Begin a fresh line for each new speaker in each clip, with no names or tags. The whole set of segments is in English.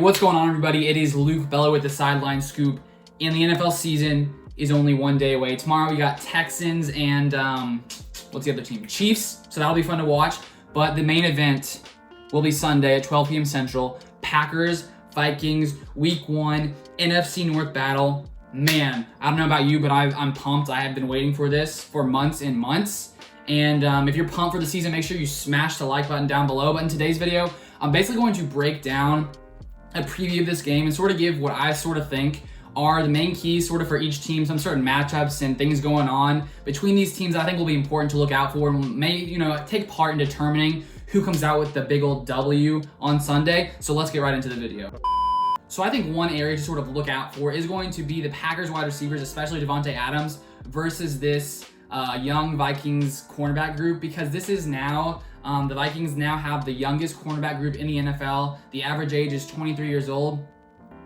what's going on, everybody? It is Luke Bella with the Sideline Scoop, and the NFL season is only one day away. Tomorrow we got Texans and what's the other team? Chiefs. So that'll be fun to watch. But the main event will be Sunday at 12 p.m. Central. Packers, Vikings, Week 1, NFC North battle. Man, I don't know about you, but I'm pumped. I have been waiting for this for months and months. And if you're pumped for the season, make sure you smash the like button down below. But in today's video, I'm basically going to break down a preview of this game and sort of give what I sort of think are the main keys sort of for each team, some certain matchups and things going on between these teams that I think will be important to look out for and may, take part in determining who comes out with the big old W on Sunday. So let's get right into the video. So I think one area to sort of look out for is going to be the Packers wide receivers, especially Davante Adams versus this young Vikings cornerback group, because this is now, the Vikings now have the youngest cornerback group in the NFL. The average age is 23 years old,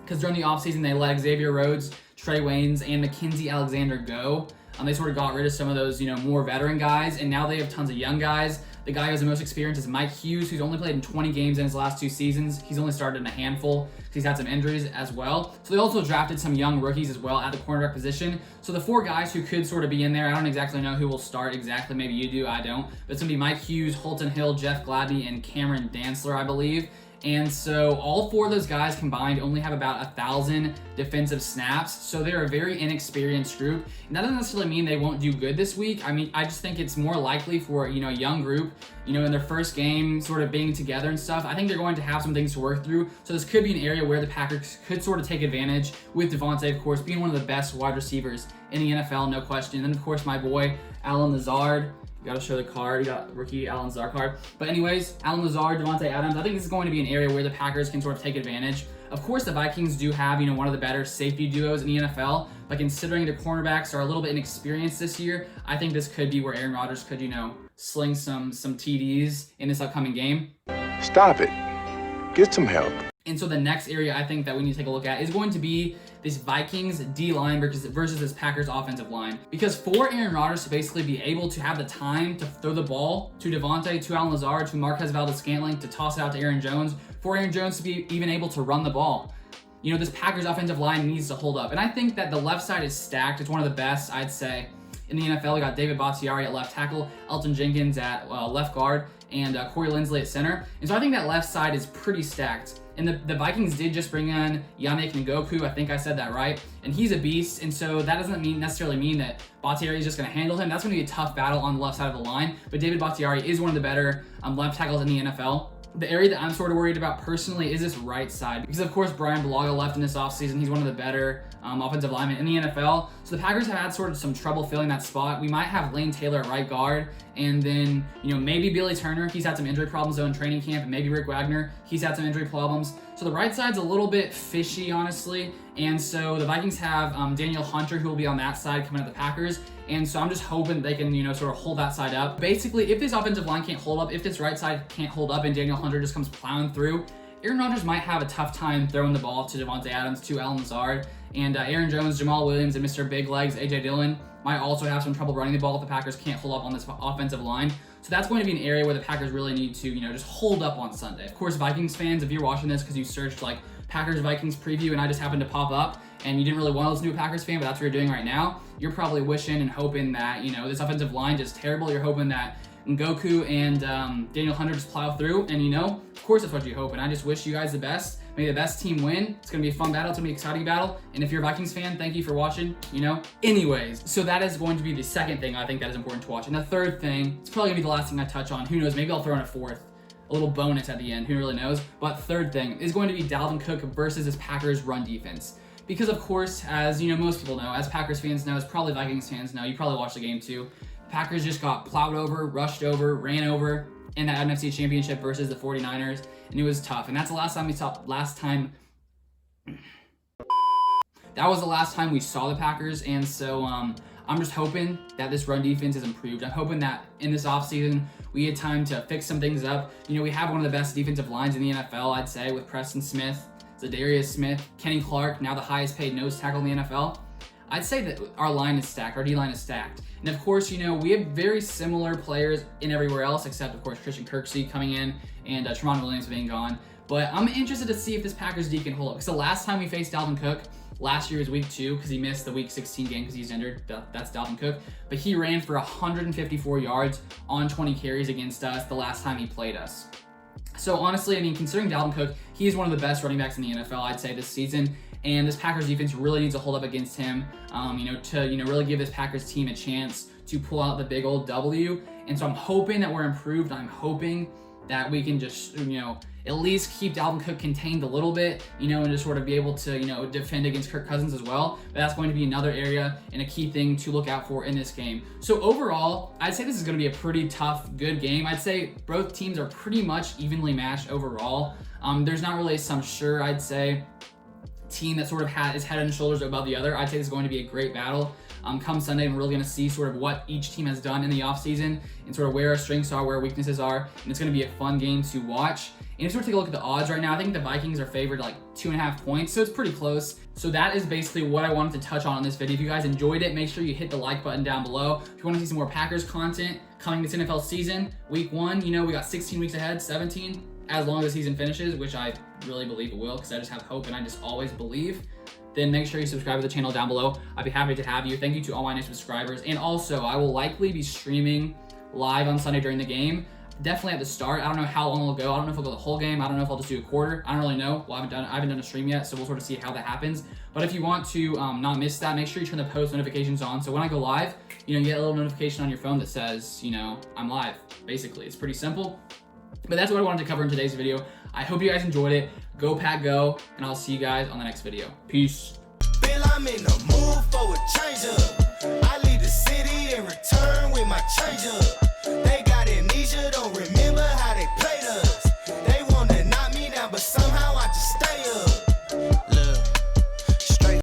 because during the offseason they let Xavier Rhodes, Trey Waynes, and Mackenzie Alexander go. They sort of got rid of some of those, more veteran guys, and now they have tons of young guys. The guy who has the most experience is Mike Hughes, who's only played in 20 games in his last 2 seasons. He's only started in a handful because he's had some injuries as well. So they also drafted some young rookies as well at the cornerback position. So the 4 guys who could sort of be in there, I don't exactly know who will start exactly. Maybe you do, I don't. But it's going to be Mike Hughes, Holton Hill, Jeff Gladney, and Cameron Dantzler, I believe. And so all 4 of those guys combined only have about 1,000 defensive snaps. So they're a very inexperienced group. And that doesn't necessarily mean they won't do good this week. I mean, I just think it's more likely for, a young group, in their first game sort of being together and stuff. I think they're going to have some things to work through. So this could be an area where the Packers could sort of take advantage with Davante, of course, being one of the best wide receivers in the NFL, no question. And then, of course, my boy, Allen Lazard. Got to show the card. You got rookie Allen Lazard card. But anyways, Allen Lazard, Davante Adams. I think this is going to be an area where the Packers can sort of take advantage. Of course, the Vikings do have, one of the better safety duos in the NFL. But considering their cornerbacks are a little bit inexperienced this year, I think this could be where Aaron Rodgers could, sling some TDs in this upcoming game.
Stop it. Get some help.
And so the next area I think that we need to take a look at is going to be this Vikings D-line versus this Packers offensive line. Because for Aaron Rodgers to basically be able to have the time to throw the ball to Davante, to Allen Lazard, to Marquez Valdes-Scantling, to toss it out to Aaron Jones, for Aaron Jones to be even able to run the ball, this Packers offensive line needs to hold up. And I think that the left side is stacked. It's one of the best, I'd say, in the NFL. We got David Bakhtiari at left tackle, Elton Jenkins at left guard, and Corey Linsley at center. And so I think that left side is pretty stacked. And the Vikings did just bring in Yannick Ngakoue. I think I said that right. And he's a beast. And so that doesn't necessarily mean that Bakhtiari is just going to handle him. That's going to be a tough battle on the left side of the line. But David Bakhtiari is one of the better left tackles in the NFL. The area that I'm sort of worried about personally is this right side. Because, of course, Brian Bulaga left in this offseason. He's one of the better offensive linemen in the NFL. So the Packers have had sort of some trouble filling that spot. We might have Lane Taylor at right guard. And then, maybe Billy Turner. He's had some injury problems, though, in training camp. And maybe Rick Wagner. He's had some injury problems. So the right side's a little bit fishy, honestly. And so the Vikings have Daniel Hunter, who will be on that side coming at the Packers. And so I'm just hoping they can, sort of hold that side up. Basically, if this offensive line can't hold up, if this right side can't hold up and Daniel Hunter just comes plowing through, Aaron Rodgers might have a tough time throwing the ball to Davante Adams, to Allen Lazard, and Aaron Jones, Jamal Williams, and Mr. Big Legs, A.J. Dillon might also have some trouble running the ball if the Packers can't hold up on this offensive line. So that's going to be an area where the Packers really need to, just hold up on Sunday. Of course, Vikings fans, if you're watching this because you searched like Packers-Vikings preview and I just happened to pop up and you didn't really want to listen to a Packers fan, but that's what you're doing right now, you're probably wishing and hoping that, this offensive line is terrible. You're hoping that Ngakoue and Daniel Hunter just plow through, and of course that's what you hope. And I just wish you guys the best. May the best team win. It's going to be a fun battle. It's going to be an exciting battle. And if you're a Vikings fan, thank you for watching, Anyways, so that is going to be the second thing I think that is important to watch. And the third thing, it's probably going to be the last thing I touch on. Who knows? Maybe I'll throw in a fourth. A little bonus at the end. Who really knows? But third thing is going to be Dalvin Cook versus this Packers run defense. Because, of course, as most people know, as Packers fans know, as probably Vikings fans know, you probably watched the game too, Packers just got plowed over, rushed over, ran over in that NFC Championship versus the 49ers, and it was tough. And that's the last time we saw, that was the last time we saw the Packers, and so I'm just hoping that this run defense is improved. I'm hoping that in this offseason, we had time to fix some things up. We have one of the best defensive lines in the NFL, I'd say, with Preston Smith, Zadarius Smith, Kenny Clark, now the highest paid nose tackle in the NFL. I'd say that our line is stacked, our D-line is stacked. And of course, you know, we have very similar players in everywhere else, except of course Christian Kirksey coming in and Tramon Williams being gone. But I'm interested to see if this Packers D can hold up. Because the last time we faced Dalvin Cook, last year was week 2 because he missed the week 16 game because he's injured. That's Dalvin Cook. But he ran for 154 yards on 20 carries against us the last time he played us. So honestly, I mean, considering Dalvin Cook, he is one of the best running backs in the NFL, I'd say, this season. And this Packers defense really needs to hold up against him, to really give this Packers team a chance to pull out the big old W. And so I'm hoping that we're improved. I'm hoping that we can just, at least keep Dalvin Cook contained a little bit, and just sort of be able to, defend against Kirk Cousins as well. But that's going to be another area and a key thing to look out for in this game. So overall, I'd say this is going to be a pretty tough, good game. I'd say both teams are pretty much evenly matched overall. There's not really some sure, I'd say, team that sort of is head and shoulders above the other. I'd say this is going to be a great battle. Come Sunday, we're really going to see sort of what each team has done in the offseason and sort of where our strengths are, where our weaknesses are, and it's going to be a fun game to watch. And if you were to take a look at the odds right now, I think the Vikings are favored like 2.5 points, so it's pretty close. So that is basically what I wanted to touch on in this video. If you guys enjoyed it, make sure you hit the like button down below. If you want to see some more Packers content coming this NFL season, week 1, we got 16 weeks ahead, 17, as long as the season finishes, which I really believe it will because I just have hope and I just always believe. Then make sure you subscribe to the channel down below. I'd be happy to have you. Thank you to all my new subscribers. And also, I will likely be streaming live on Sunday during the game. Definitely at the start. I don't know how long it'll go. I don't know if I'll go the whole game. I don't know if I'll just do a quarter. I don't really know. Well, I haven't done a stream yet, so we'll sort of see how that happens. But if you want to not miss that, make sure you turn the post notifications on. So when I go live, you get a little notification on your phone that says, I'm live. Basically, it's pretty simple. But that's what I wanted to cover in today's video. I hope you guys enjoyed it. Go Pack Go, and I'll see you guys on the next video. Peace.
Feel I'm in the mood for a change up. I leave the city and return with my change up. They got amnesia, don't remember.